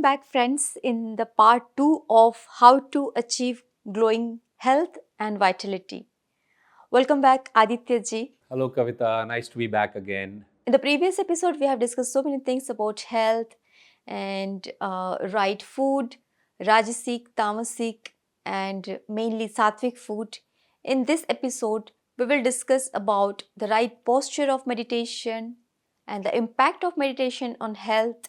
back, friends, in the part 2 of how to achieve glowing health and vitality. Welcome back, Aditya ji. Hello, Kavita. Nice to be back again. In the previous episode, we have discussed so many things about health and right food, Rajasic, Tamasic, and mainly Sattvic food. In this episode, we will discuss about the right posture of meditation and the impact of meditation on health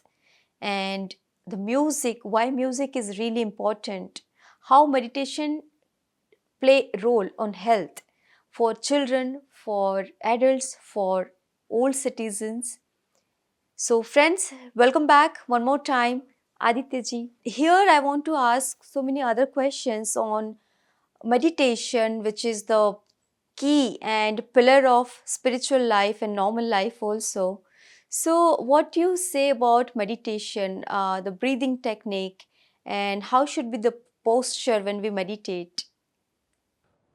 and the music, why music is really important, how meditation play role on health for children, for adults, for old citizens. So friends, welcome back one more time, Aditya ji. Here I want to ask so many other questions on meditation, which is the key and pillar of spiritual life and normal life also. So what do you say about meditation, the breathing technique, and how should be the posture when we meditate?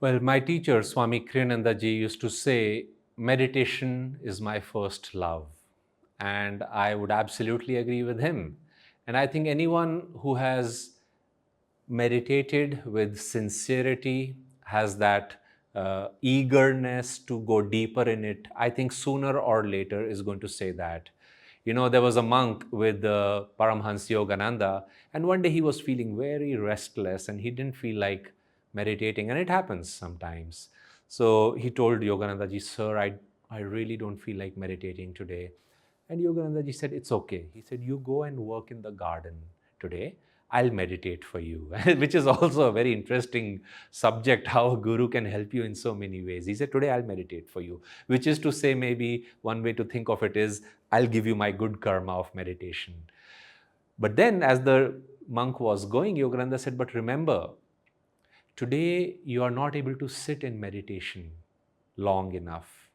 Well, my teacher, Swami Kriyanandaji, used to say, meditation is my first love. And I would absolutely agree with him. And I think anyone who has meditated with sincerity, has that eagerness to go deeper in it, I think sooner or later is going to say that. You know, there was a monk with Paramhansa Yogananda, and one day he was feeling very restless and he didn't feel like meditating, and it happens sometimes. So he told Yoganandaji, Sir, I really don't feel like meditating today. And Yoganandaji said, It's okay. He said, You go and work in the garden today. I'll meditate for you, which is also a very interesting subject, how a guru can help you in so many ways. He said, Today I'll meditate for you, which is to say, maybe one way to think of it is, I'll give you my good karma of meditation. But then, as the monk was going, Yogananda said, But remember, today you are not able to sit in meditation long enough.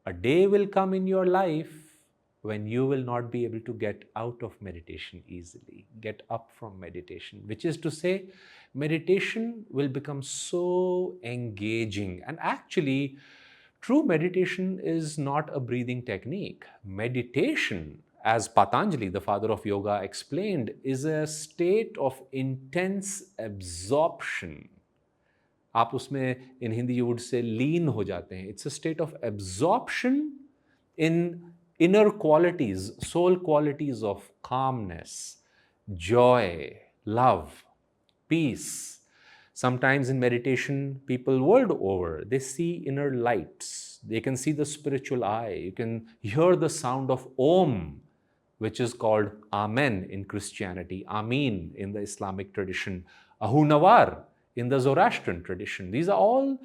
A day will come in your life when you will not be able to get out of meditation easily, get up from meditation, which is to say, meditation will become so engaging. And actually, true meditation is not a breathing technique. Meditation, as Patanjali, the father of yoga, explained, is a state of intense absorption. आप उसमें in Hindi you would say लीन हो जाते हैं. It's a state of absorption in inner qualities, soul qualities of calmness, joy, love, peace. Sometimes in meditation, people world over, they see inner lights. They can see the spiritual eye. You can hear the sound of Om, which is called Amen in Christianity, Amin in the Islamic tradition, Ahu Nawar in the Zoroastrian tradition. These are all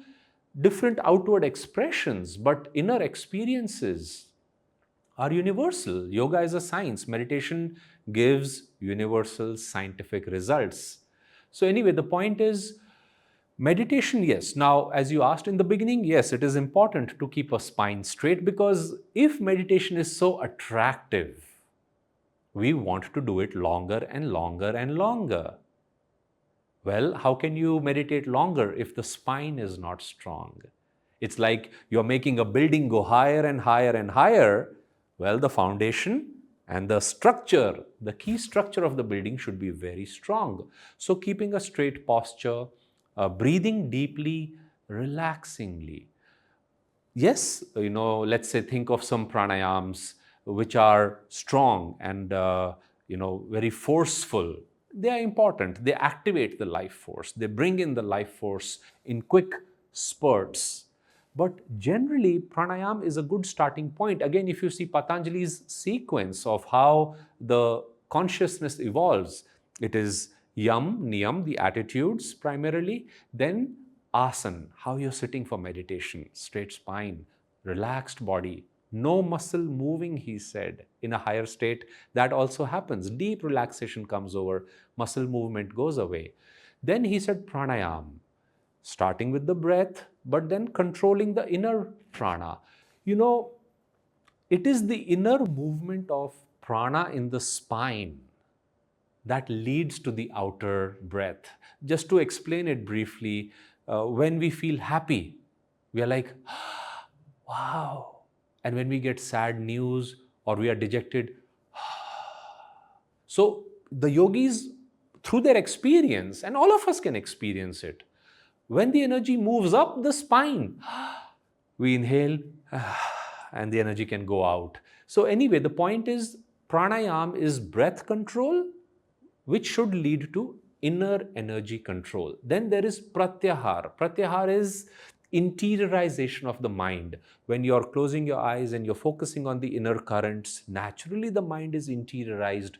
different outward expressions, but inner experiences are universal. Yoga is a science. Meditation gives universal scientific results. So anyway, the point is, meditation, yes. Now, as you asked in the beginning, yes, it is important to keep a spine straight, because if meditation is so attractive, we want to do it longer and longer and longer. Well, how can you meditate longer if the spine is not strong? It's like you're making a building go higher and higher and higher. Well, the foundation and the structure, the key structure of the building should be very strong. So keeping a straight posture, breathing deeply, relaxingly. Yes, let's say think of some pranayams which are strong and, very forceful. They are important. They activate the life force. They bring in the life force in quick spurts. But generally, pranayam is a good starting point. Again, if you see Patanjali's sequence of how the consciousness evolves, it is yam, niyam, the attitudes primarily, then asan, how you're sitting for meditation, straight spine, relaxed body, no muscle moving, he said. In a higher state, that also happens. Deep relaxation comes over, muscle movement goes away. Then he said pranayam, starting with the breath, but then controlling the inner prana. It is the inner movement of prana in the spine that leads to the outer breath. Just to explain it briefly, when we feel happy, we are like, wow. And when we get sad news or we are dejected, so the yogis, through their experience, and all of us can experience it, when the energy moves up the spine, we inhale and the energy can go out. So, anyway, the point is pranayam is breath control, which should lead to inner energy control. Then there is pratyahar. Pratyahar is interiorization of the mind. When you're closing your eyes and you're focusing on the inner currents, naturally the mind is interiorized.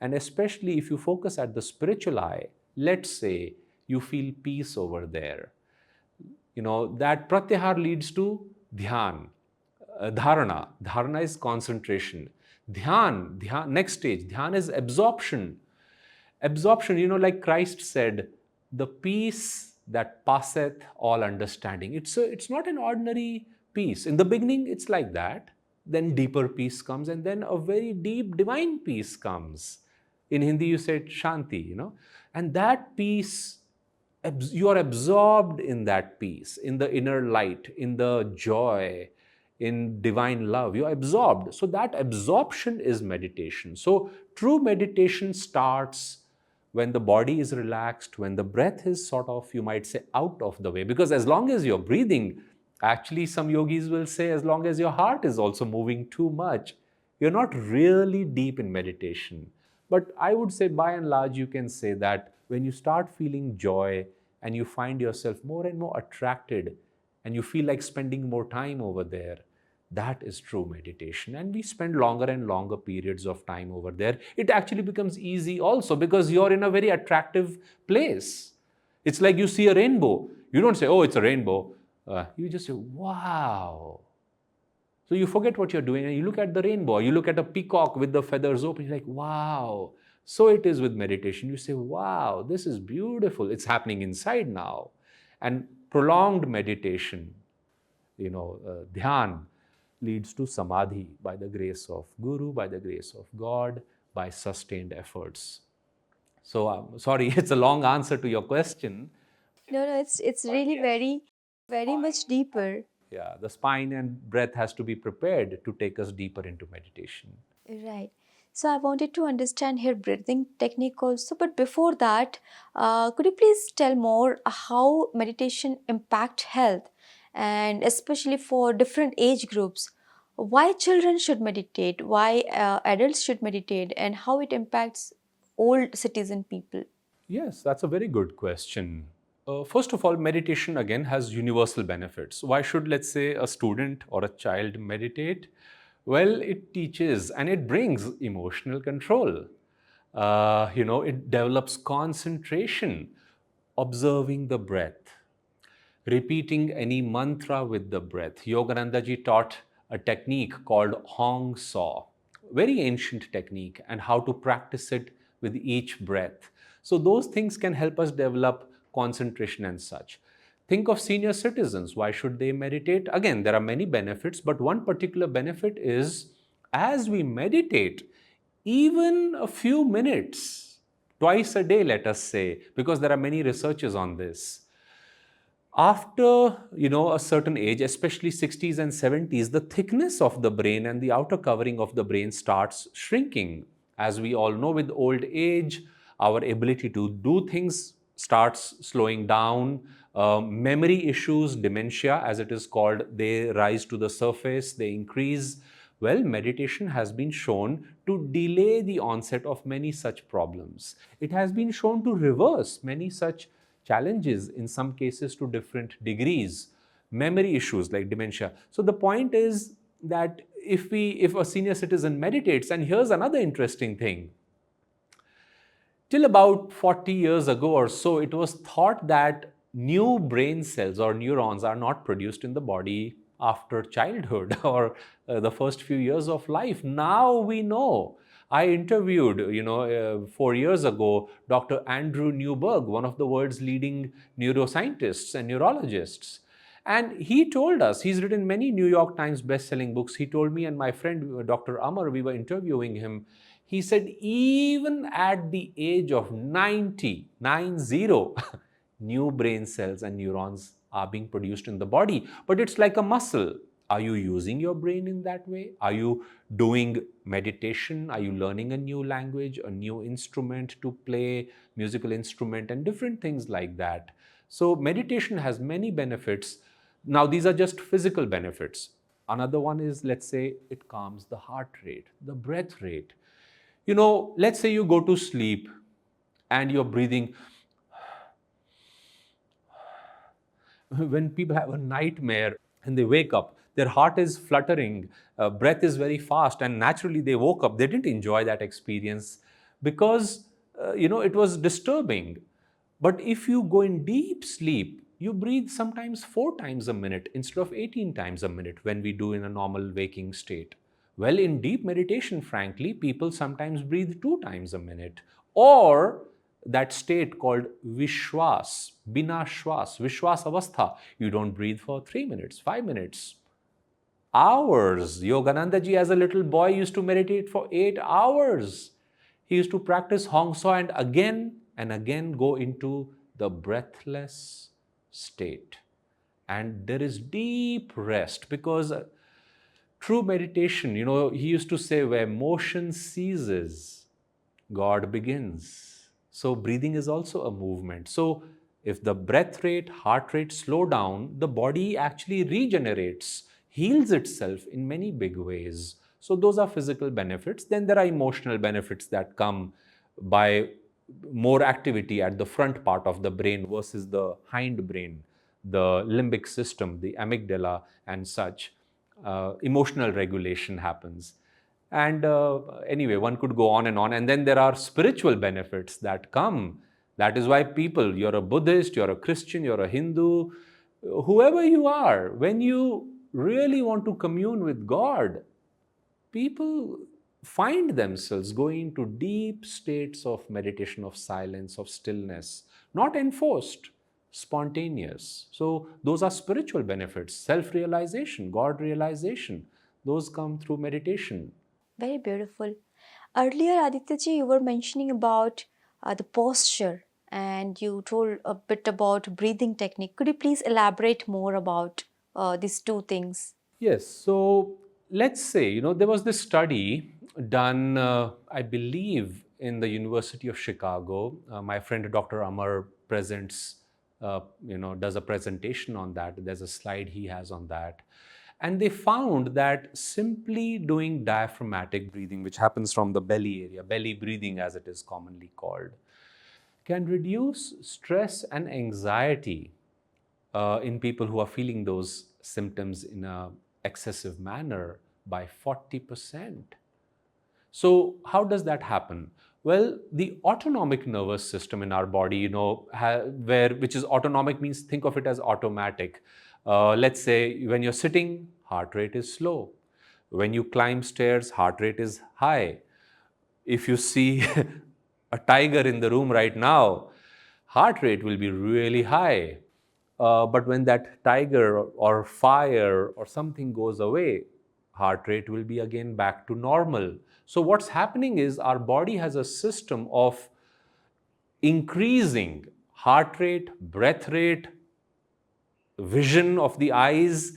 And especially if you focus at the spiritual eye, let's say you feel peace over there. That pratyahar leads to dhyan, dharana. Dharana is concentration. Dhyan, next stage, dhyan is absorption. Absorption, like Christ said, the peace that passeth all understanding. It's not an ordinary peace. In the beginning, it's like that. Then deeper peace comes, and then a very deep divine peace comes. In Hindi, you said shanti, and that peace, you are absorbed in that peace, in the inner light, in the joy, in divine love. You're absorbed. So that absorption is meditation. So true meditation starts when the body is relaxed, when the breath is sort of, you might say, out of the way. Because as long as you're breathing, actually some yogis will say, as long as your heart is also moving too much, you're not really deep in meditation. But I would say by and large, you can say that when you start feeling joy and you find yourself more and more attracted and you feel like spending more time over there, that is true meditation. And we spend longer and longer periods of time over there. It actually becomes easy also because you're in a very attractive place. It's like you see a rainbow. You don't say, oh, it's a rainbow. You just say, wow. So you forget what you're doing and you look at the rainbow. You look at a peacock with the feathers open. You're like, wow. So it is with meditation. You say, wow, this is beautiful. It's happening inside now. And prolonged meditation, dhyan, leads to samadhi by the grace of Guru, by the grace of God, by sustained efforts. So, sorry, it's a long answer to your question. No, it's really very much deeper. Yeah, the spine and breath has to be prepared to take us deeper into meditation. Right. So I wanted to understand here breathing technique also, but before that, could you please tell more how meditation impact health, and especially for different age groups? Why children should meditate? Why adults should meditate, and how it impacts old citizen people? Yes, that's a very good question. First of all, meditation again has universal benefits. Why should, let's say, a student or a child meditate? Well, it teaches and it brings emotional control. It develops concentration, observing the breath, repeating any mantra with the breath. Yogananda ji taught a technique called Hong Saw, very ancient technique, and how to practice it with each breath. So those things can help us develop concentration and such. Think of senior citizens. Why should they meditate? Again, there are many benefits, but one particular benefit is as we meditate, even a few minutes, twice a day, let us say, because there are many researches on this. After a certain age, especially 60s and 70s, the thickness of the brain and the outer covering of the brain starts shrinking. As we all know, with old age, our ability to do things starts slowing down. Memory issues, dementia as it is called, they rise to the surface, they increase. Well, meditation has been shown to delay the onset of many such problems. It has been shown to reverse many such challenges, in some cases to different degrees. Memory issues like dementia. So the point is that if a senior citizen meditates, and here's another interesting thing. Till about 40 years ago or so, it was thought that new brain cells or neurons are not produced in the body after childhood or the first few years of life. Now we know. I interviewed, 4 years ago, Dr. Andrew Newberg, one of the world's leading neuroscientists and neurologists. And he told us, he's written many New York Times best-selling books. He told me and my friend, Dr. Amar, we were interviewing him. He said, even at the age of 90, new brain cells and neurons are being produced in the body. But it's like a muscle. Are you using your brain in that way? Are you doing meditation? Are you learning a new language, a new instrument to play, musical instrument, and different things like that? So meditation has many benefits. Now, these are just physical benefits. Another one is, let's say, it calms the heart rate, the breath rate. Let's say you go to sleep and you're breathing. When people have a nightmare and they wake up, their heart is fluttering, breath is very fast, and naturally they woke up. They didn't enjoy that experience because it was disturbing. But if you go in deep sleep, you breathe sometimes 4 times a minute instead of 18 times a minute when we do in a normal waking state. Well, in deep meditation, frankly, people sometimes breathe 2 times a minute. Or that state called Vishwas, Bina Shwas, Vishwas Avastha. You don't breathe for 3 minutes, 5 minutes, hours. Yogananda ji, as a little boy, used to meditate for 8 hours. He used to practice Hong Sau and again go into the breathless state. And there is deep rest because true meditation, he used to say, where motion ceases, God begins. So breathing is also a movement. So if the breath rate, heart rate slow down, the body actually regenerates, heals itself in many big ways. So those are physical benefits. Then there are emotional benefits that come by more activity at the front part of the brain versus the hind brain, the limbic system, the amygdala and such. Emotional regulation happens. And anyway, one could go on. And then there are spiritual benefits that come. That is why people, you're a Buddhist, you're a Christian, you're a Hindu, whoever you are, when you really want to commune with God, people find themselves going into deep states of meditation, of silence, of stillness, not enforced, spontaneous. So those are spiritual benefits, self-realization, God realization. Those come through meditation. Very beautiful. Earlier, Aditya ji, you were mentioning about the posture and you told a bit about breathing technique. Could you please elaborate more about these two things? Yes. So let's say, there was this study done, I believe, in the University of Chicago. My friend Dr. Amar presents, does a presentation on that. There's a slide he has on that. And they found that simply doing diaphragmatic breathing, which happens from the belly area, belly breathing as it is commonly called, can reduce stress and anxiety in people who are feeling those symptoms in an excessive manner by 40%. So how does that happen? Well, the autonomic nervous system in our body, which is autonomic means think of it as automatic. Let's say when you're sitting, heart rate is slow. When you climb stairs, heart rate is high. If you see a tiger in the room right now, heart rate will be really high. But when that tiger or fire or something goes away, heart rate will be again back to normal. So what's happening is our body has a system of increasing heart rate, breath rate, vision of the eyes,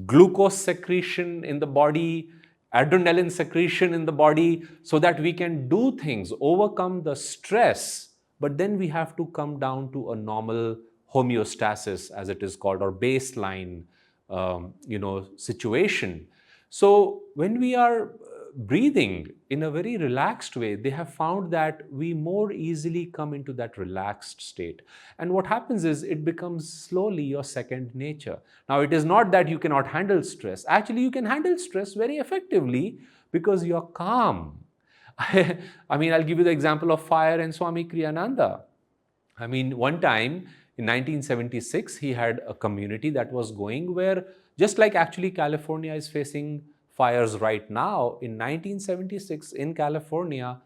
glucose secretion in the body, adrenaline secretion in the body, so that we can do things, overcome the stress, but then we have to come down to a normal homeostasis, as it is called, or baseline situation. So when we are breathing in a very relaxed way, they have found that we more easily come into that relaxed state. And what happens is it becomes slowly your second nature. Now, it is not that you cannot handle stress. Actually, you can handle stress very effectively because you're calm. I mean, I'll give you the example of fire and Swami Kriyananda. I mean, one time in 1976, he had a community that was going where, just like actually California is facing fires right now, in 1976 in California,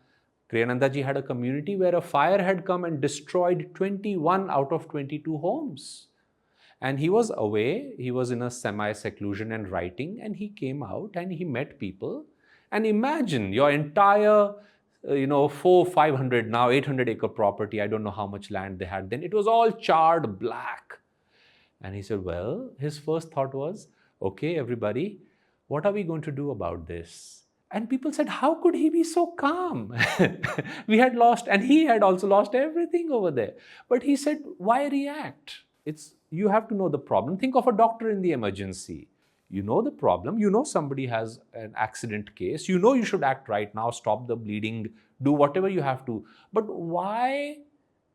Kriyananda ji had a community where a fire had come and destroyed 21 out of 22 homes. And he was away, he was in a semi-seclusion and writing, and he came out and he met people. And imagine your entire 500, now 800-acre property, I don't know how much land they had then, it was all charred black. And he said, well, his first thought was, okay, everybody, what are we going to do about this? And people said, how could he be so calm? We had lost, and he had also lost everything over there. But he said, why react? You have to know the problem. Think of a doctor in the emergency. You know the problem. You know somebody has an accident case. You know you should act right now, stop the bleeding, do whatever you have to. But why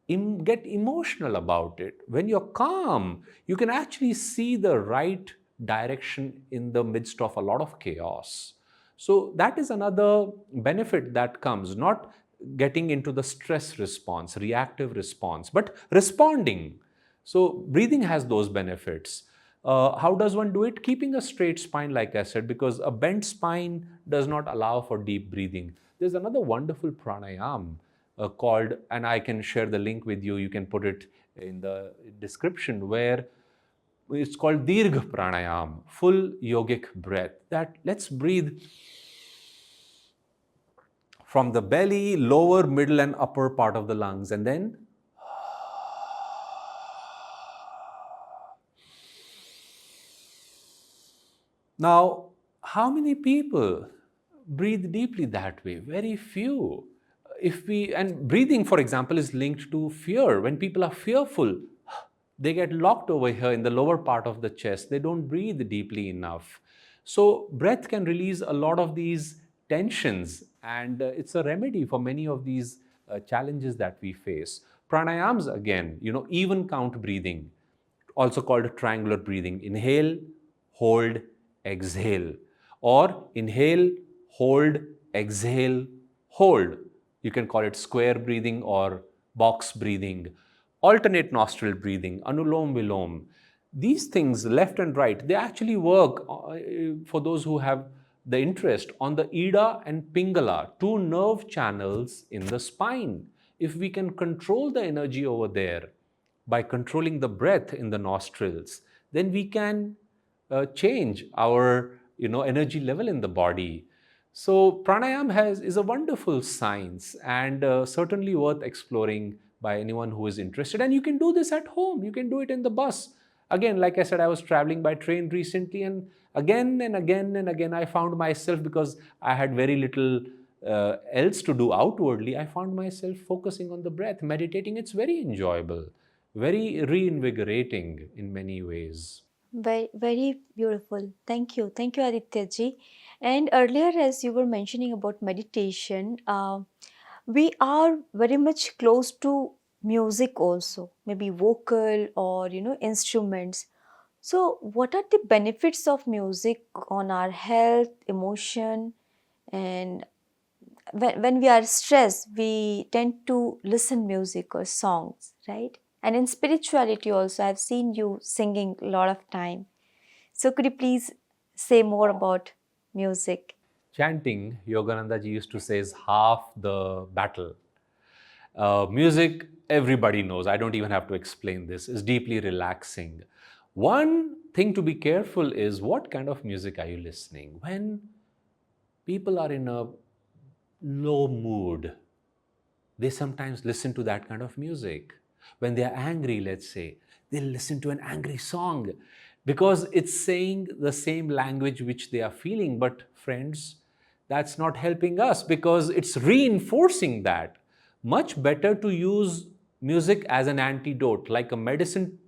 get emotional about it? When you're calm, you can actually see the right direction in the midst of a lot of chaos. So that is another benefit that comes, not getting into the stress response, reactive response, but responding. So breathing has those benefits. How does one do it? Keeping a straight spine, like I said, because a bent spine does not allow for deep breathing. There's another wonderful pranayam called, and I can share the link with you, you can put it in the description, where it's called Dirgha Pranayam, full yogic breath. That let's breathe from the belly, lower, middle, and upper part of the lungs, and then now, how many people breathe deeply that way? Very few. And breathing, for example, is linked to fear. When people are fearful, they get locked over here in the lower part of the chest. They don't breathe deeply enough. So breath can release a lot of these tensions, and it's a remedy for many of these challenges that we face. Pranayams, again, even count breathing, also called triangular breathing. Inhale, hold, exhale. Or inhale, hold, exhale, hold. You can call it square breathing or box breathing. Alternate nostril breathing, anulom vilom. These things, left and right, they actually work for those who have the interest on the Ida and Pingala, two nerve channels in the spine. If we can control the energy over there by controlling the breath in the nostrils, then we can change our energy level in the body. So pranayam is a wonderful science, and certainly worth exploring by anyone who is interested. And you can do this at home. You can do it in the bus. Again, like I said, I was traveling by train recently, and again, I found myself, because I had very little else to do outwardly, I found myself focusing on the breath, meditating. It's very enjoyable, very reinvigorating in many ways. Very, very beautiful. Thank you. Thank you, Aditya ji. And earlier, as you were mentioning about meditation, we are very much close to music also, maybe vocal or, instruments. So, what are the benefits of music on our health, emotion, and when we are stressed, we tend to listen music or songs, right? And in spirituality also, I've seen you singing a lot of time. So could you please say more about music? Chanting, Yogananda ji used to say, is half the battle. Music, everybody knows, I don't even have to explain this, is deeply relaxing. One thing to be careful is, what kind of music are you listening? When people are in a low mood, they sometimes listen to that kind of music. When they are angry, let's say, they'll listen to an angry song because it's saying the same language which they are feeling. But friends, that's not helping us, because it's reinforcing that. Much better to use music as an antidote, like a medicine.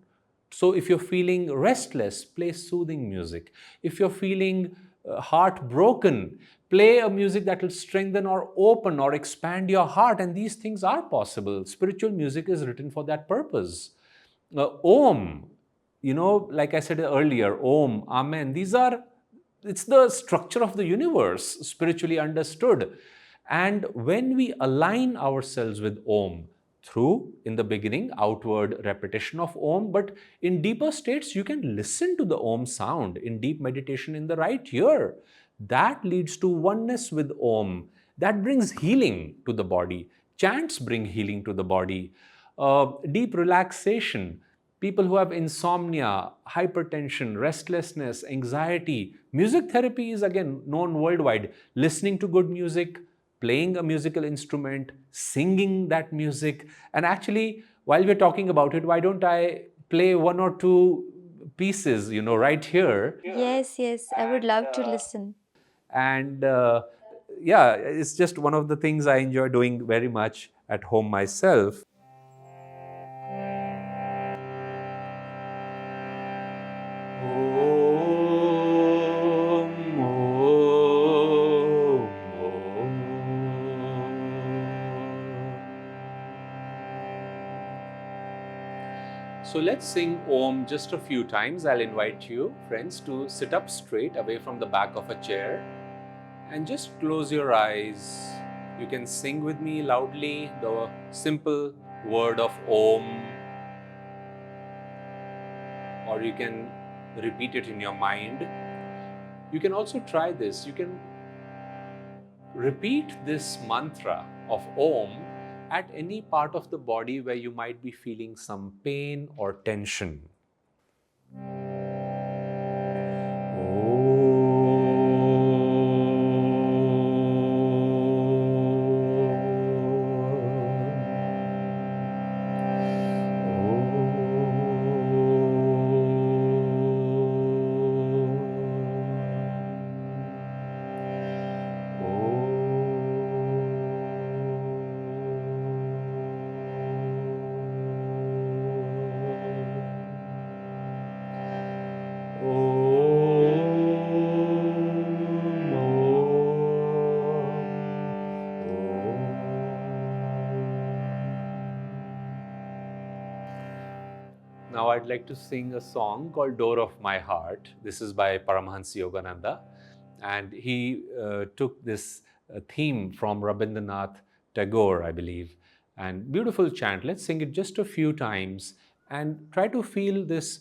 So if you're feeling restless, play soothing music. If you're feeling heartbroken, play a music that will strengthen or open or expand your heart. And these things are possible. Spiritual music is written for that purpose. Om, like I said earlier, Om, Amen. It's the structure of the universe, spiritually understood. And when we align ourselves with Om, through, in the beginning, outward repetition of Om, but in deeper states, you can listen to the Om sound in deep meditation in the right ear. That leads to oneness with Om. That brings healing to the body. Chants bring healing to the body. Deep relaxation. People who have insomnia, hypertension, restlessness, anxiety. Music therapy is again known worldwide. Listening to good music, playing a musical instrument, singing that music. And actually, while we're talking about it, why don't I play one or two pieces, right here. Yes, yes, I would love to listen. And yeah, it's just one of the things I enjoy doing very much at home myself. Om, Om, Om. So let's sing Om just a few times. I'll invite you, friends, to sit up straight away from the back of a chair and just close your eyes. You can sing with me loudly the simple word of Om, or you can repeat it in your mind. You can also try this. You can repeat this mantra of Om at any part of the body where you might be feeling some pain or tension. Now I'd like to sing a song called Door of My Heart. This is by Paramahansa Yogananda. And he took this theme from Rabindranath Tagore, I believe. And beautiful chant. Let's sing it just a few times and try to feel this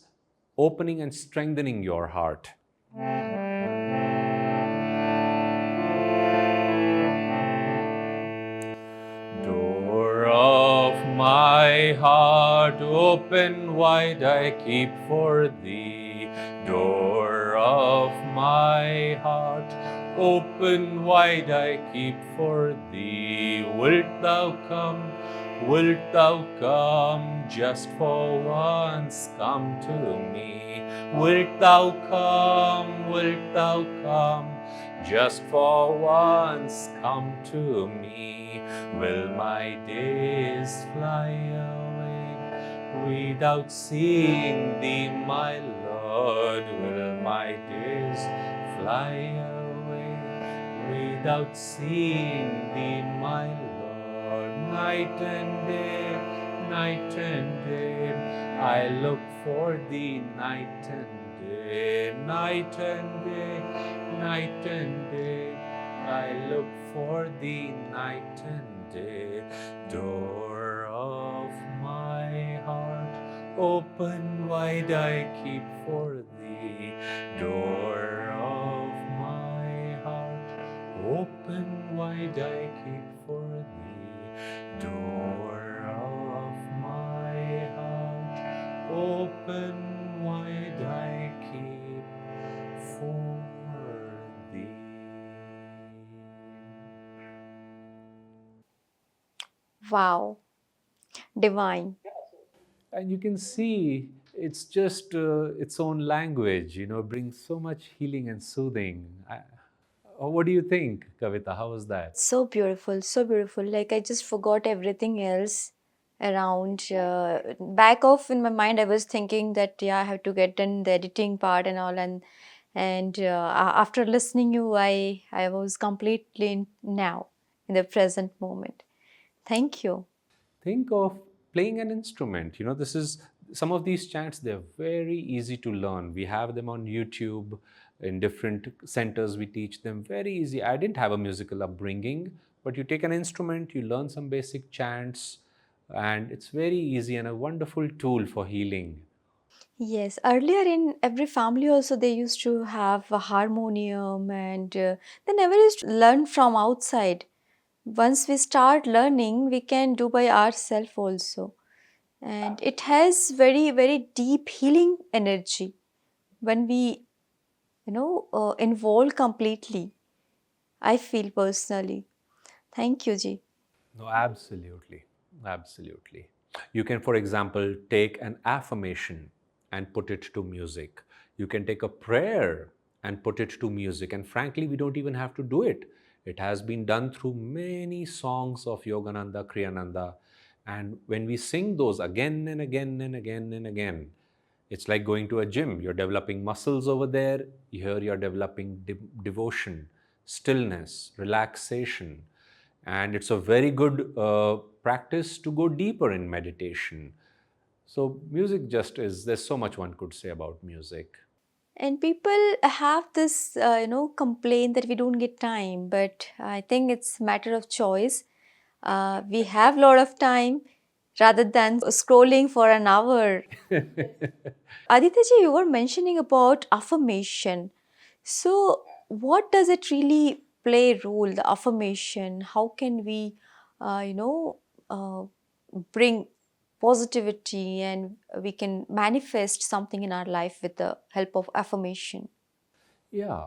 opening and strengthening your heart. Door of my heart, open wide I keep for thee. Door of my heart, open wide I keep for thee. Wilt thou come? Wilt thou come? Just for once come to me. Wilt thou come? Wilt thou come? Just for once come to me. Will my days fly away without seeing thee, my Lord? Will my days fly away without seeing thee, my Lord? Night and day, I look for thee night and day, night and day, night and day. I look for thee night and day. Door of my heart, open wide I keep for thee. Door of my heart, open wide I keep for thee. Door of my heart, open wide I keep for thee. Wow, divine. And you can see it's just its own language, brings so much healing and soothing. What do you think, Kavita? How was that? So beautiful, so beautiful. Like I just forgot everything else around. Back off in my mind, I was thinking that yeah, I have to get in the editing part and all, and after listening you, I was completely now in the present moment. Thank you. Think of playing an instrument. This is some of these chants, they're very easy to learn. We have them on YouTube. In different centers we teach them, very easy. I didn't have a musical upbringing, but you take an instrument, you learn some basic chants, and it's very easy and a wonderful tool for healing. Yes, earlier in every family also they used to have a harmonium and they never used to learn from outside. Once we start learning, we can do by ourselves also. And it has very, very deep healing energy when we, involve completely. I feel personally. Thank you, Ji. No, absolutely. Absolutely. You can, for example, take an affirmation. and put it to music. You can take a prayer and put it to music. And frankly, we don't even have to do it. It has been done through many songs of Yogananda, Kriyananda. And when we sing those again and again and again and again, it's like going to a gym. You're developing muscles over there. Here you're developing devotion, stillness, relaxation. And it's a very good practice to go deeper in meditation. So, music just is, there's so much one could say about music. And people have this, complaint that we don't get time, but I think it's matter of choice. We have a lot of time rather than scrolling for an hour. Aditya ji, you were mentioning about affirmation. So, what does it really play a role, the affirmation? How can we, uh, you know, uh, bring positivity and we can manifest something in our life with the help of affirmation? Yeah.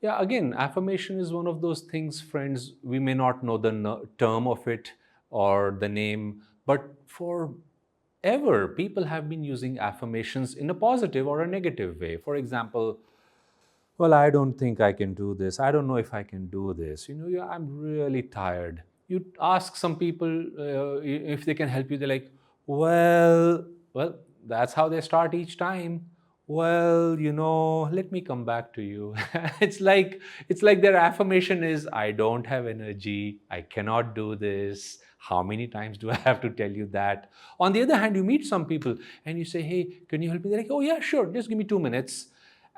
Yeah, again, affirmation is one of those things, friends, we may not know the term of it or the name, but forever people have been using affirmations in a positive or a negative way. For example, well, I don't think I can do this. I don't know if I can do this. Yeah, I'm really tired. You ask some people if they can help you. They're like, well, that's how they start each time. Well, let me come back to you. It's like their affirmation is, I don't have energy. I cannot do this. How many times do I have to tell you that? On the other hand, you meet some people and you say, hey, can you help me? They're like, oh yeah, sure. Just give me 2 minutes.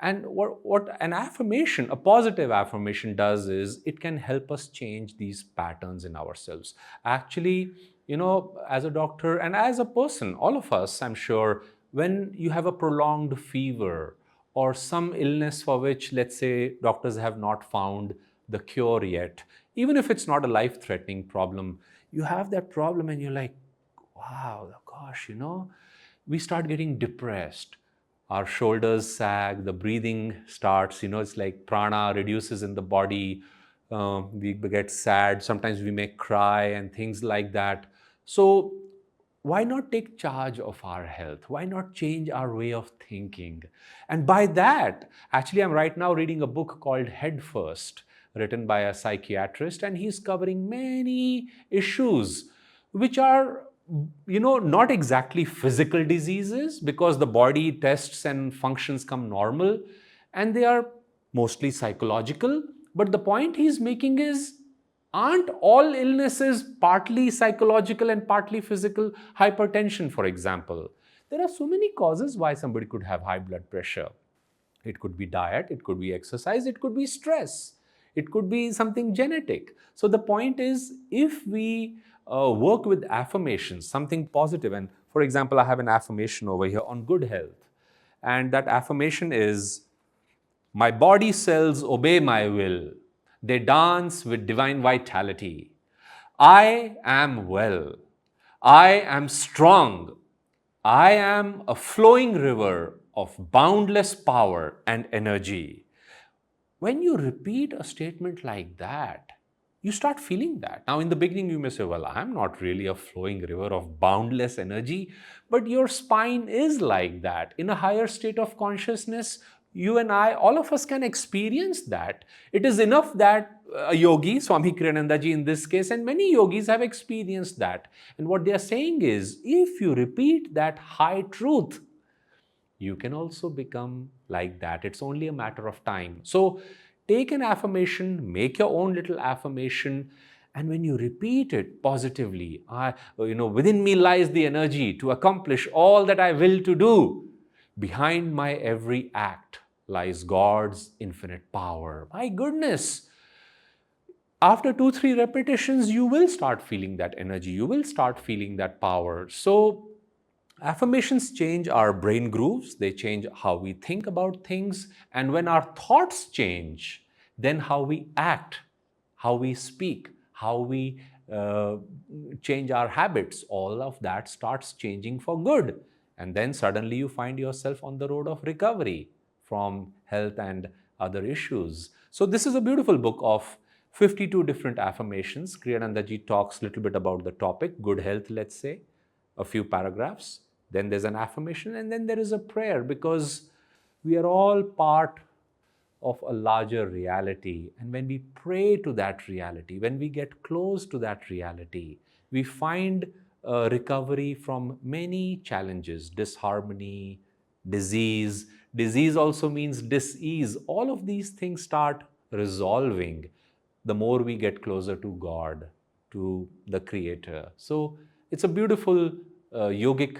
And what an affirmation, a positive affirmation does is it can help us change these patterns in ourselves. Actually, as a doctor and as a person, all of us, I'm sure, when you have a prolonged fever or some illness for which, let's say, doctors have not found the cure yet, even if it's not a life threatening problem, you have that problem and you're like, wow, gosh, we start getting depressed. Our shoulders sag, the breathing starts, it's like prana reduces in the body. We get sad, sometimes we may cry and things like that. So, why not take charge of our health? Why not change our way of thinking? And by that, actually, I'm right now reading a book called Head First, written by a psychiatrist, and he's covering many issues which are not exactly physical diseases because the body tests and functions come normal, and they are mostly psychological. But the point he's making is, aren't all illnesses partly psychological and partly physical? Hypertension, for example, there are so many causes why somebody could have high blood pressure. It could be diet, it could be exercise, it could be stress, it could be something genetic. So the point is, if we work with affirmations, something positive, and for example, I have an affirmation over here on good health, and that affirmation is, my body cells obey my will. They dance with divine vitality. I am well. I am strong. I am a flowing river of boundless power and energy. When you repeat a statement like that, you start feeling that. Now, in the beginning, you may say, well, I'm not really a flowing river of boundless energy, but your spine is like that. In a higher state of consciousness, you and I, all of us can experience that. It is enough that a yogi, Swami Kriyananda ji in this case, and many yogis have experienced that. And what they are saying is, if you repeat that high truth, you can also become like that. It's only a matter of time. So take an affirmation, make your own little affirmation, and when you repeat it positively, within me lies the energy to accomplish all that I will to do. Behind my every act lies God's infinite power. My goodness, after 2 3 repetitions, you will start feeling that energy, you will start feeling that power. So affirmations change our brain grooves, they change how we think about things, and when our thoughts change, then how we act, how we speak, how we change our habits, all of that starts changing for good. And then suddenly you find yourself on the road of recovery from health and other issues. So, this is a beautiful book of 52 different affirmations. Kriyananda ji talks a little bit about the topic, good health, let's say, a few paragraphs. then there's an affirmation, and then there is a prayer, because we are all part of a larger reality. And when we pray to that reality, when we get close to that reality, we find recovery from many challenges, disharmony, disease. Disease also means dis-ease. All of these things start resolving the more we get closer to God, to the Creator. So it's a beautiful yogic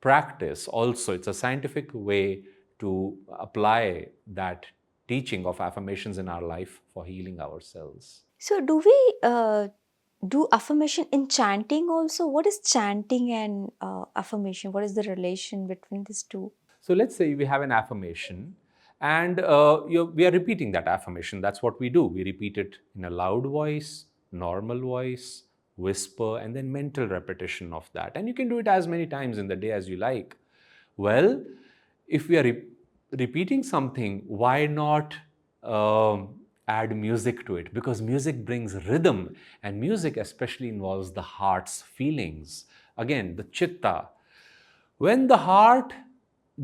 practice also. It's a scientific way to apply that teaching of affirmations in our life for healing ourselves. So, do we do affirmation in chanting also? What is chanting and affirmation? What is the relation between these two? So let's say we have an affirmation, and we are repeating that affirmation. That's what we do. We repeat it in a loud voice, normal voice, whisper, and then mental repetition of that. And you can do it as many times in the day as you like. Well, if we are repeating something, why not add music to it? Because music brings rhythm, and music especially involves the heart's feelings. Again, the chitta. When the heart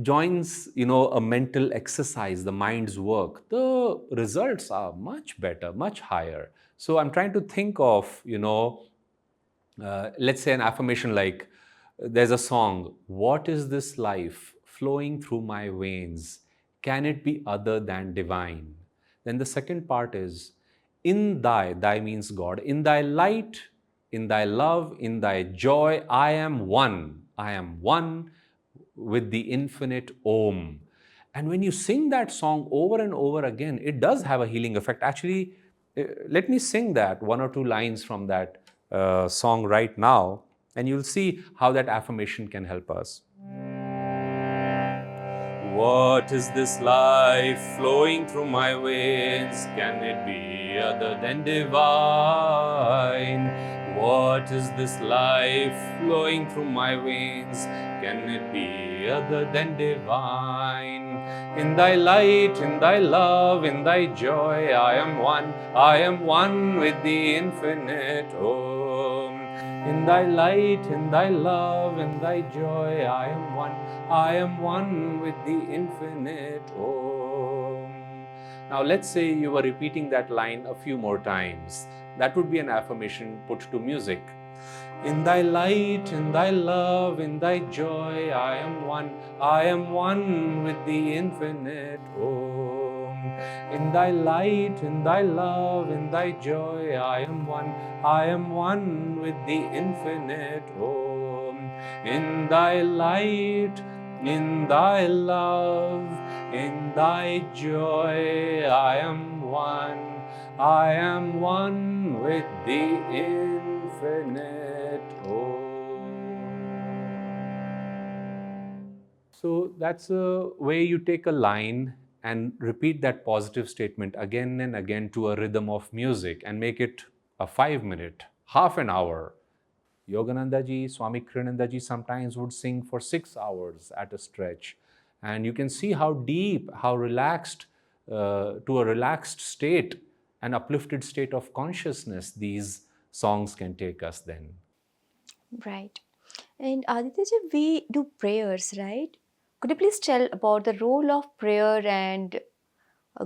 joins, a mental exercise, the mind's work, the results are much better, much higher. So I'm trying to think of, let's say an affirmation like, there's a song, "What is this life flowing through my veins? Can it be other than divine?" Then the second part is, "In thy means God, in thy light, in thy love, in thy joy, I am one. I am one with the infinite Om." And when you sing that song over and over again, it does have a healing effect. Actually, let me sing that one or two lines from that song right now, and you'll see how that affirmation can help us. What is this life flowing through my veins? Can it be other than divine? What is this life flowing through my veins? Can it be other than divine? In thy light, in thy love, in thy joy, I am one. I am one with the infinite Om. In thy light, in thy love, in thy joy, I am one. I am one with the infinite Om. Now let's say you were repeating that line a few more times. That would be an affirmation put to music. In thy light, in thy love, in thy joy, I am one. I am one with the infinite Om. In thy light, in thy love, in thy joy, I am one. I am one with the infinite Om. In thy light, in thy love, in thy joy, I am one. I am one with the infinite Om. So that's a way you take a line and repeat that positive statement again and again to a rhythm of music, and make it a 5 minute, half an hour. Yogananda ji, Swami Kriyananda ji sometimes would sing for 6 hours at a stretch. And you can see how deep, how relaxed, to a relaxed state, an uplifted state of consciousness, these songs can take us then. Right. And Aditya ji, we do prayers, right? Could you please tell about the role of prayer and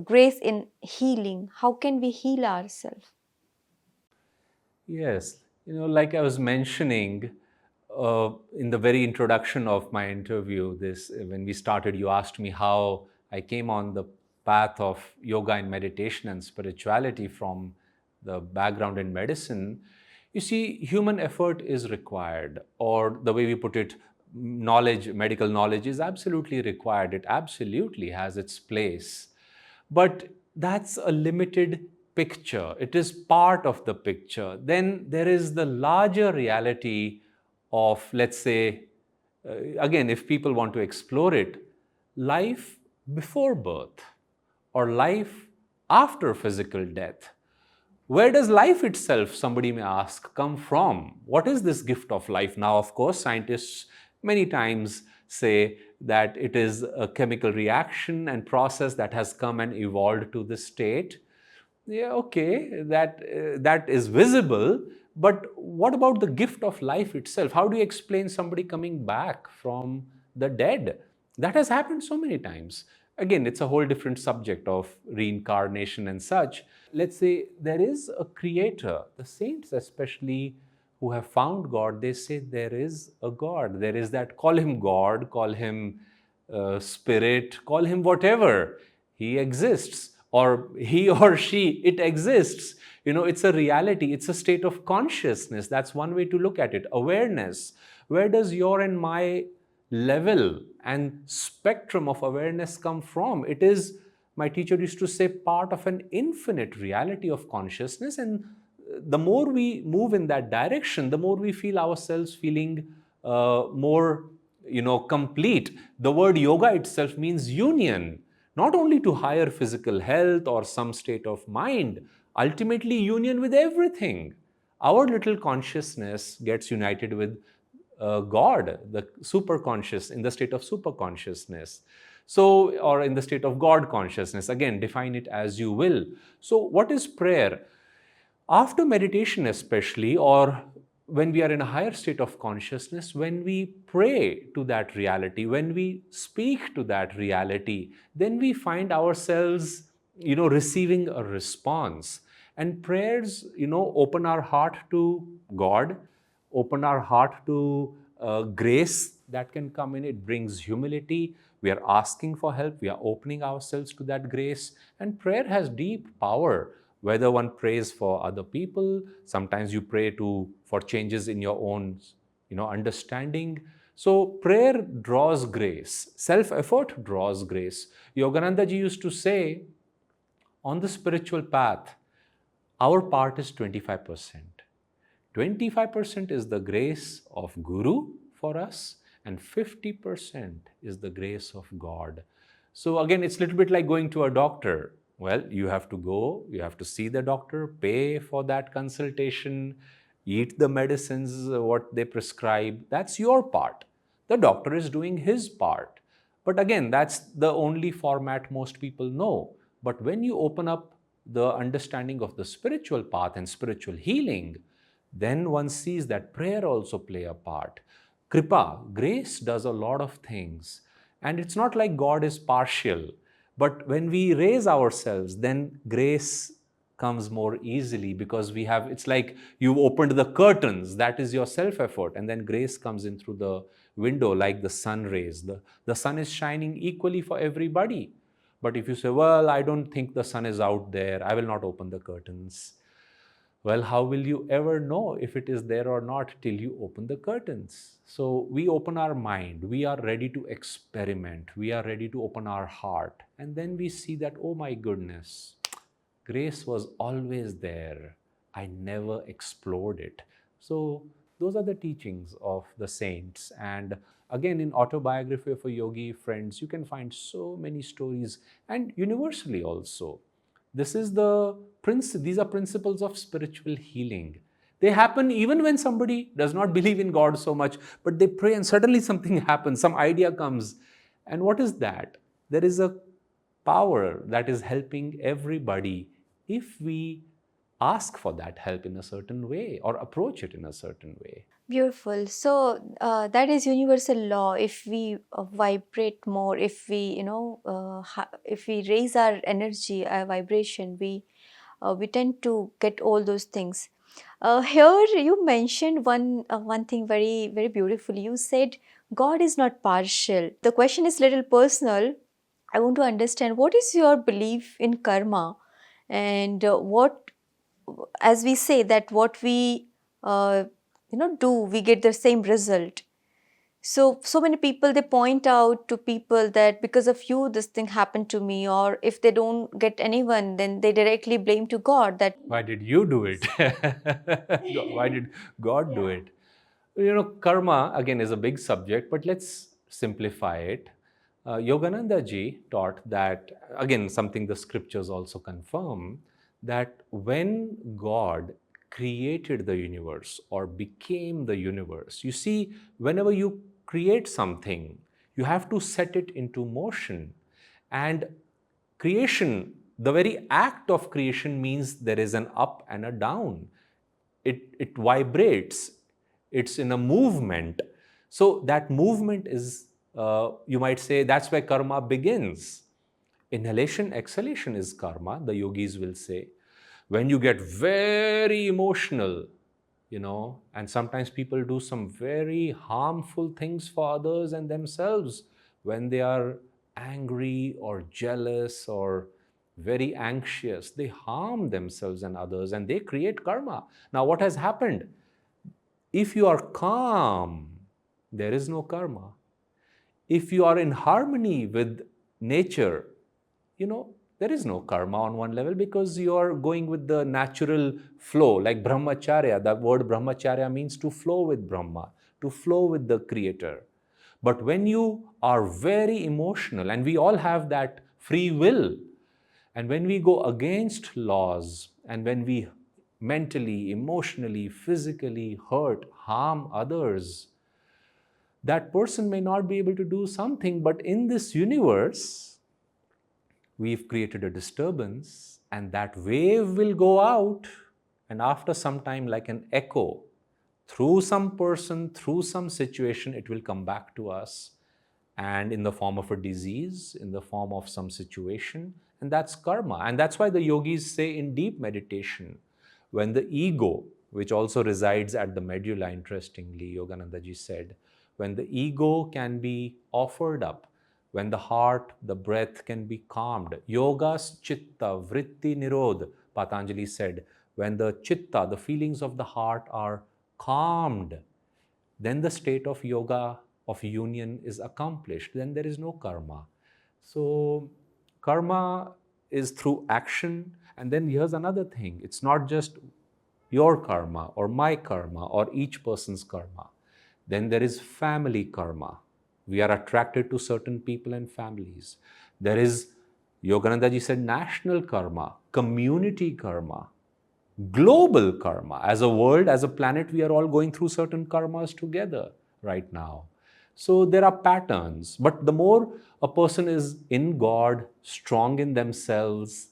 grace in healing? How can we heal ourselves? Yes, like I was mentioning in the very introduction of my interview, this when we started, you asked me how I came on the path of yoga and meditation and spirituality from the background in medicine. You see, human effort is required, or the way we put it, knowledge, medical knowledge is absolutely required. It absolutely has its place. But that's a limited picture. It is part of the picture. Then there is the larger reality of, let's say, again, if people want to explore it, life before birth or life after physical death. Where does life itself, somebody may ask, come from? What is this gift of life? Now, of course, scientists many times say that it is a chemical reaction and process that has come and evolved to this state. Yeah, okay, that is visible, but what about the gift of life itself? How do you explain somebody coming back from the dead. That has happened so many times. Again, it's a whole different subject of reincarnation and such. Let's say there is a creator. The saints, especially who have found God, they say there is a God. There is that, call him God, call him spirit, call him whatever. He exists, or he or she, it exists. It's a reality, it's a state of consciousness. That's one way to look at it. Awareness. Where does your and my level and spectrum of awareness come from? It is, my teacher used to say, part of an infinite reality of consciousness. And the more we move in that direction, the more we feel ourselves feeling more complete. The word yoga itself means union, not only to higher physical health or some state of mind, ultimately union with everything. Our little consciousness gets united with God, the super conscious, in the state of super consciousness. So, or in the state of God consciousness. Again, define it as you will. So, what is prayer? After meditation, especially, or when we are in a higher state of consciousness, when we pray to that reality, when we speak to that reality, then we find ourselves, receiving a response. And prayers, open our heart to God, open our heart to grace that can come in. It brings humility. We are asking for help. We are opening ourselves to that grace. And prayer has deep power. Whether one prays for other people, sometimes you pray for changes in your own, understanding. So prayer draws grace. Self-effort draws grace. Yogananda ji used to say, on the spiritual path, our part is 25%. 25% is the grace of Guru for us, and 50% is the grace of God. So again, it's a little bit like going to a doctor. Well, you have to go, you have to see the doctor, pay for that consultation, eat the medicines, what they prescribe. That's your part. The doctor is doing his part. But again, that's the only format most people know. But when you open up the understanding of the spiritual path and spiritual healing, then one sees that prayer also play a part. Kripa, grace, does a lot of things. And it's not like God is partial. But when we raise ourselves, then grace comes more easily, because it's like you opened the curtains, that is your self-effort, and then grace comes in through the window like the sun rays. The sun is shining equally for everybody. But if you say, well, I don't think the sun is out there, I will not open the curtains. Well, how will you ever know if it is there or not till you open the curtains? So we open our mind, we are ready to experiment, we are ready to open our heart, and then we see that, oh my goodness, grace was always there. I never explored it. So those are the teachings of the saints. And again, in Autobiography of a Yogi, friends, you can find so many stories, and universally also. These are principles of spiritual healing. They happen even when somebody does not believe in God so much, but they pray and suddenly something happens, some idea comes. And what is that? There is a power that is helping everybody if we ask for that help in a certain way or approach it in a certain way. Beautiful. So that is universal law. If we vibrate more, if we, if we raise our energy, our vibration, we tend to get all those things. Here you mentioned one thing very, very beautifully. You said God is not partial. The question is little personal. I want to understand, what is your belief in karma, and what, as we say that what we do, we get the same result. So many people, they point out to people that because of you this thing happened to me, or if they don't get anyone, then they directly blame to God that Why did you do it? Why did God do it? Karma, again, is a big subject, but let's simplify it. Yogananda ji taught that, again, something the scriptures also confirm, that when God created the universe or became the universe, you see, whenever you create something, you have to set it into motion. And creation, the very act of creation, means there is an up and a down. It vibrates, it's in a movement. So that movement is You might say that's where karma begins. Inhalation, exhalation is karma, the yogis will say. When you get very emotional, and sometimes people do some very harmful things for others and themselves when they are angry or jealous or very anxious. They harm themselves and others and they create karma. Now, what has happened? If you are calm, there is no karma. If you are in harmony with nature, there is no karma on one level because you are going with the natural flow, like brahmacharya. The word brahmacharya means to flow with Brahma, to flow with the Creator. But when you are very emotional, and we all have that free will, and when we go against laws, and when we mentally, emotionally, physically hurt, harm others, that person may not be able to do something, but in this universe, we've created a disturbance, and that wave will go out, and after some time, like an echo, through some person, through some situation, it will come back to us, and in the form of a disease, in the form of some situation, and that's karma. And that's why the yogis say in deep meditation, when the ego, which also resides at the medulla, interestingly, Yoganandaji said, when the ego can be offered up, when the heart, the breath can be calmed. Yogas chitta vritti nirodh, Patanjali said, when the chitta, the feelings of the heart are calmed, then the state of yoga, of union is accomplished. Then there is no karma. So karma is through action. And then here's another thing. It's not just your karma or my karma or each person's karma. Then there is family karma. We are attracted to certain people and families. There is, Yoganandaji said, national karma, community karma, global karma. As a world, as a planet, we are all going through certain karmas together right now. So there are patterns. But the more a person is in God, strong in themselves,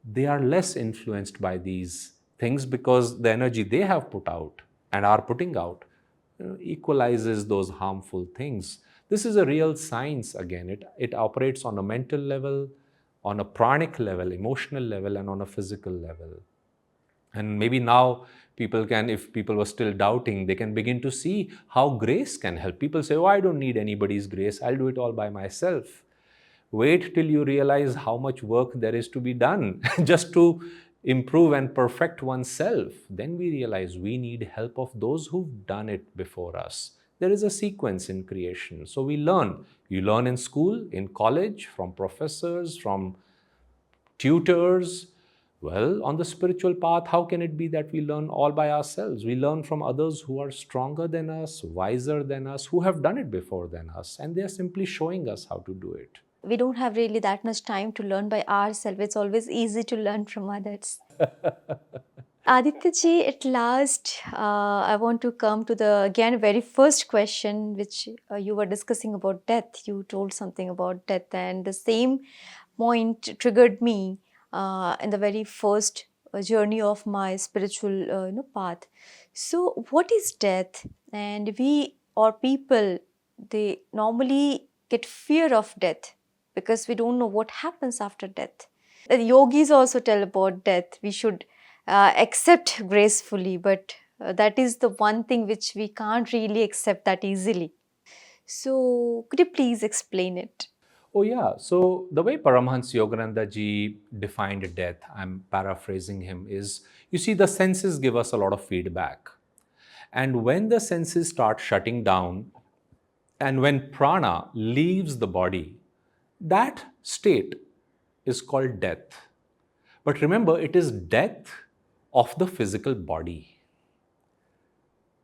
they are less influenced by these things because the energy they have put out and are putting out equalizes those harmful things. This is a real science again. It operates on a mental level, on a pranic level, emotional level, and on a physical level. And maybe now people can, if people were still doubting, they can begin to see how grace can help. People say, oh, I don't need anybody's grace. I'll do it all by myself. Wait till you realize how much work there is to be done just to improve and perfect oneself. Then we realize we need help of those who've done it before us. There is a sequence in creation. So we learn. You learn in school, in college, from professors, from tutors. Well, on the spiritual path, how can it be that we learn all by ourselves? We learn from others who are stronger than us, wiser than us, who have done it before than us, and they are simply showing us how to do it. We don't have really that much time to learn by ourselves. It's always easy to learn from others. Aditya ji, at last, I want to come to the, again, very first question, which you were discussing about death. You told something about death, and the same point triggered me in the very first journey of my spiritual path. So, what is death? And we or people, they normally get fear of death because we don't know what happens after death. The yogis also tell about death. We should accept gracefully, but that is the one thing which we can't really accept that easily. So, could you please explain it? Oh, yeah. So, the way Paramahansa Yogananda ji defined death, I'm paraphrasing him, is you see, the senses give us a lot of feedback. And when the senses start shutting down, and when prana leaves the body, that state is called death. But remember, it is death of the physical body.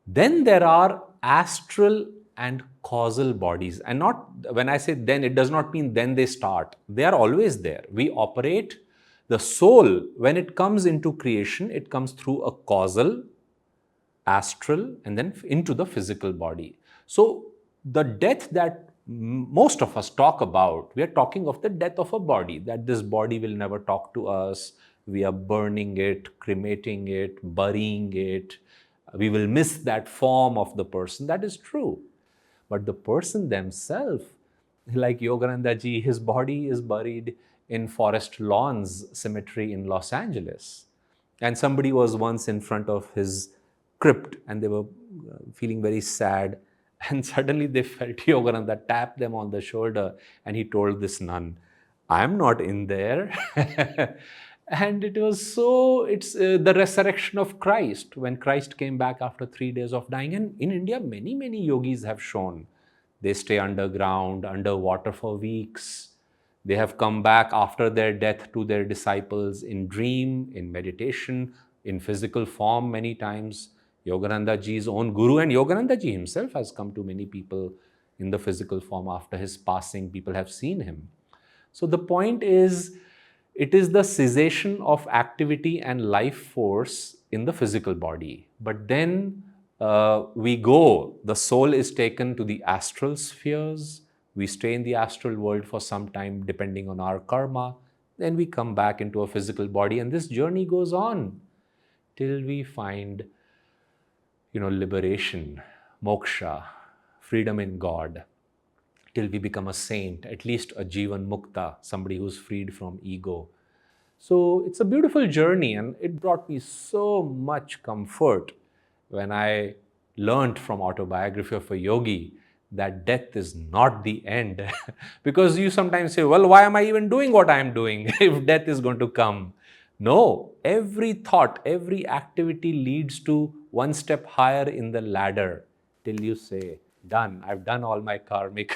Then there are astral and causal bodies. And not, when I say then, it does not mean then they start. They are always there. We operate, the soul, when it comes into creation, it comes through a causal, astral, and then into the physical body. So the death that most of us talk about, we are talking of the death of a body, that this body will never talk to us. We are burning it, cremating it, burying it. We will miss that form of the person. That is true. but the person themselves, like Yogananda ji, his body is buried in Forest Lawns Cemetery in Los Angeles. And somebody was once in front of his crypt and they were feeling very sad. And suddenly they felt Yogananda tap them on the shoulder and he told this nun, I'm not in there. And it was so, it's the resurrection of Christ, when Christ came back after 3 days of dying. And in India, many, many yogis have shown. They stay underground, underwater for weeks. They have come back after their death to their disciples in dream, in meditation, in physical form many times. Yogananda ji's own guru and Yogananda ji himself has come to many people in the physical form after his passing. People have seen him. So the point is, it is the cessation of activity and life force in the physical body. But then we go, the soul is taken to the astral spheres. We stay in the astral world for some time depending on our karma. Then we come back into a physical body, and this journey goes on till we find, liberation, moksha, freedom in God, till we become a saint, at least a Jivan Mukta, somebody who's freed from ego. So it's a beautiful journey, and it brought me so much comfort when I learned from Autobiography of a Yogi that death is not the end. Because you sometimes say, well, why am I even doing what I am doing if death is going to come? No, every thought, every activity leads to one step higher in the ladder till you say, done, I've done all my karmic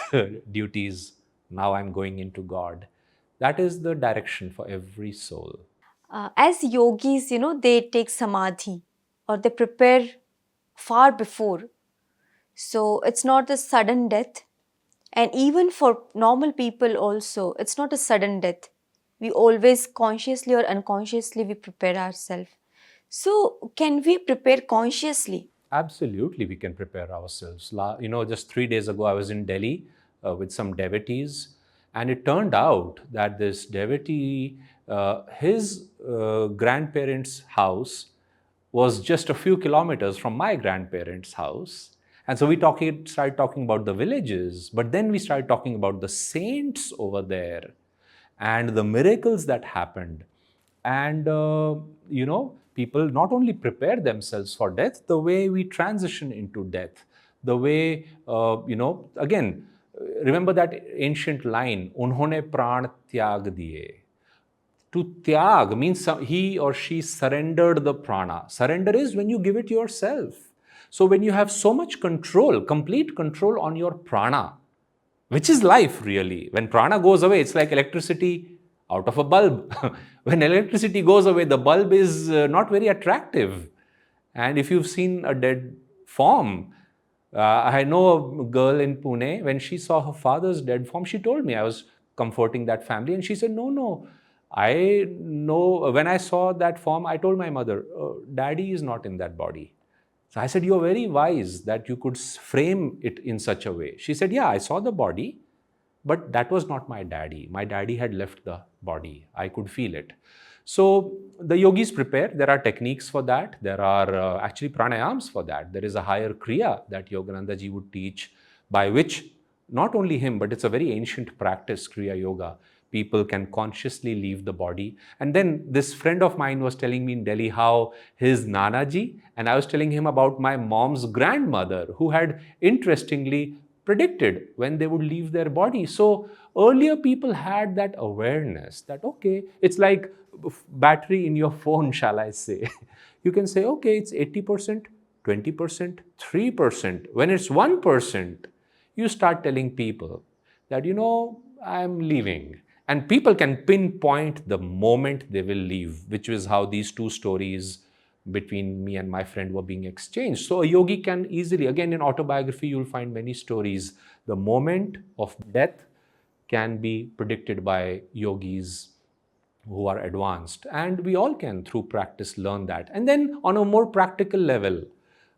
duties, now I'm going into God. That is the direction for every soul. As yogis, they take samadhi or they prepare far before. So it's not a sudden death. And even for normal people also, it's not a sudden death. We always consciously or unconsciously we prepare ourselves. So can we prepare consciously? Absolutely, we can prepare ourselves. Just 3 days ago, I was in Delhi with some devotees, and it turned out that this devotee, his grandparents' house was just a few kilometers from my grandparents' house. And so we started talking about the villages, but then we started talking about the saints over there and the miracles that happened. And, people not only prepare themselves for death, the way we transition into death, the way, again, remember that ancient line, Unhone pran tyag diye. To tyag means he or she surrendered the prana. Surrender is when you give it yourself. So when you have so much control, complete control on your prana, which is life really. When prana goes away, it's like electricity out of a bulb. When electricity goes away, the bulb is not very attractive. And if you've seen a dead form, I know a girl in Pune, when she saw her father's dead form, she told me, I was comforting that family, and she said, no, I know, when I saw that form, I told my mother, daddy is not in that body. So I said, you're very wise that you could frame it in such a way. She said, yeah, I saw the body, but that was not my daddy. My daddy had left the body. I could feel it. So the yogis prepare. There are techniques for that. There are actually pranayams for that. There is a higher kriya that Yogananda ji would teach, by which not only him, but it's a very ancient practice, kriya yoga. People can consciously leave the body. And then this friend of mine was telling me in Delhi how his Nanaji, and I was telling him about my mom's grandmother, who had interestingly predicted when they would leave their body. So earlier people had that awareness that, okay, it's like battery in your phone, shall I say. You can say, okay, it's 80%, 20%, 3%. When it's 1%, you start telling people that, I'm leaving. And people can pinpoint the moment they will leave, which is how these two stories between me and my friend were being exchanged. So a yogi can easily, again in autobiography, you'll find many stories. The moment of death can be predicted by yogis who are advanced. And we all can, through practice, learn that. And then on a more practical level,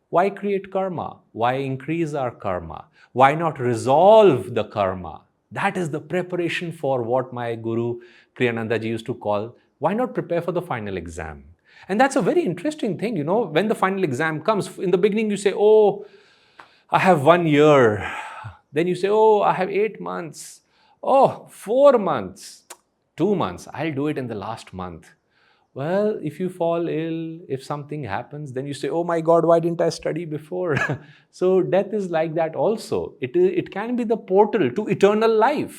why create karma? Why increase our karma? Why not resolve the karma? That is the preparation for what my guru Kriyananda ji used to call, why not prepare for the final exam? And that's a very interesting thing, when the final exam comes, in the beginning you say, oh, I have 1 year, Then you say, oh, I have 8 months. Oh, 4 months. 2 months. I'll do it in the last month. Well, if you fall ill, if something happens, then you say, oh my God, why didn't I study before? So death is like that also. It can be the portal to eternal life.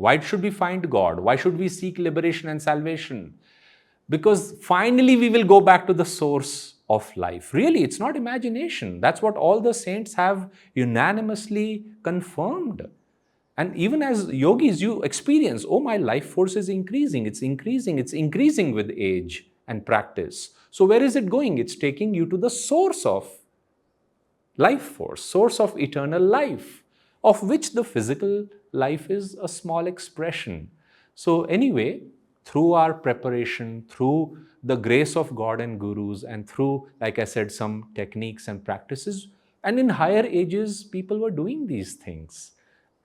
Why should we find God? Why should we seek liberation and salvation? Because finally we will go back to the source of life. Really, it's not imagination. That's what all the saints have unanimously confirmed. And even as yogis, you experience, oh, my life force is increasing, it's increasing with age and practice. So where is it going? It's taking you to the source of life force, source of eternal life, of which the physical life is a small expression. So anyway, through our preparation, through the grace of God and gurus, and through, like I said, some techniques and practices, and in higher ages, people were doing these things.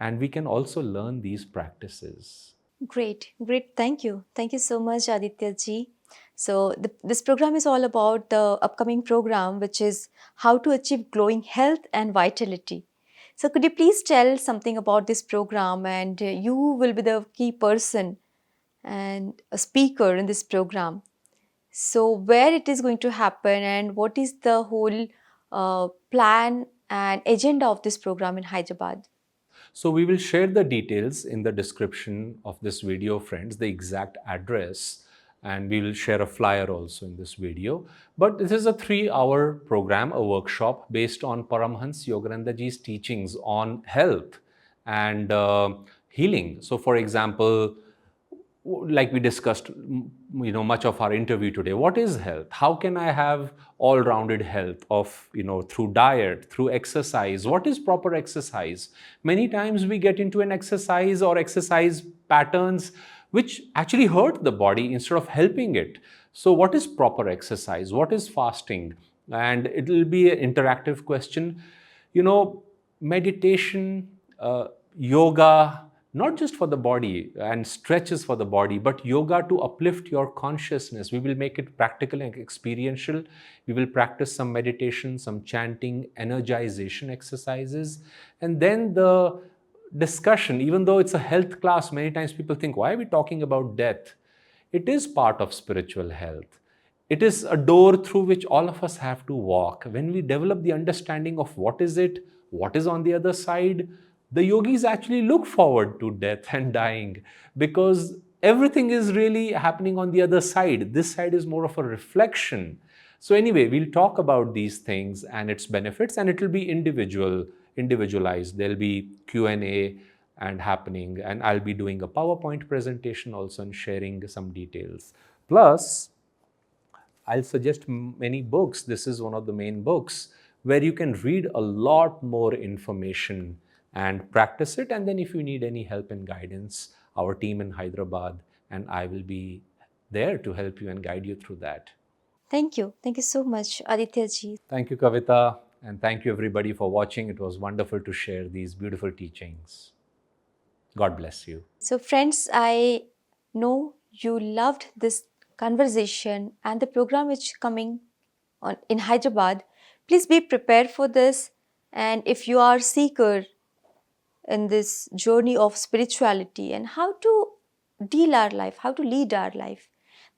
And we can also learn these practices. Great, great. Thank you. Thank you so much, Aditya ji. So, this program is all about the upcoming program, which is how to achieve glowing health and vitality. So, could you please tell something about this program? And you will be the key person and a speaker in this program. So, where it is going to happen, and what is the whole plan and agenda of this program in Hyderabad? So we will share the details in the description of this video, friends, the exact address, and we will share a flyer also in this video. But this is a 3-hour program, a workshop based on Paramhans Yoganandaji's teachings on health and healing. So for example, like we discussed, much of our interview today, what is health? How can I have all-rounded health of, through diet, through exercise? What is proper exercise? Many times we get into an exercise or exercise patterns which actually hurt the body instead of helping it. So what is proper exercise? What is fasting? And it will be an interactive question. Meditation, yoga, not just for the body and stretches for the body, but yoga to uplift your consciousness. We will make it practical and experiential. We will practice some meditation, some chanting, energization exercises. And then the discussion, even though it's a health class, many times people think, why are we talking about death? It is part of spiritual health. It is a door through which all of us have to walk. When we develop the understanding of what is it, what is on the other side, the yogis actually look forward to death and dying because everything is really happening on the other side. This side is more of a reflection. So anyway, we'll talk about these things and its benefits, and it will be individualized. There'll be Q&A and happening, and I'll be doing a PowerPoint presentation also and sharing some details. Plus, I'll suggest many books. This is one of the main books where you can read a lot more information and practice it. And then if you need any help and guidance, our team in Hyderabad and I will be there to help you and guide you through that. Thank you. Thank you so much, Aditya ji. Thank you, Kavita. And thank you, everybody, for watching. It was wonderful to share these beautiful teachings. God bless you. So, friends, I know you loved this conversation and the program which is coming on in Hyderabad. Please be prepared for this. And if you are seeker in this journey of spirituality and how to deal our life, how to lead our life,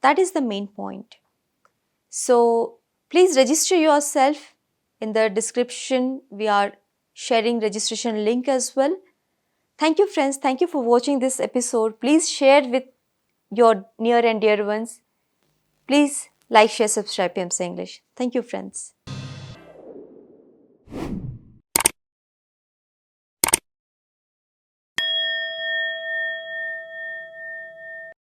that is the main point. So please register yourself. In the description, we are sharing registration link as well. Thank you, friends. Thank you for watching this episode. Please share with your near and dear ones. Please like, share, subscribe PMC English. Thank you, friends.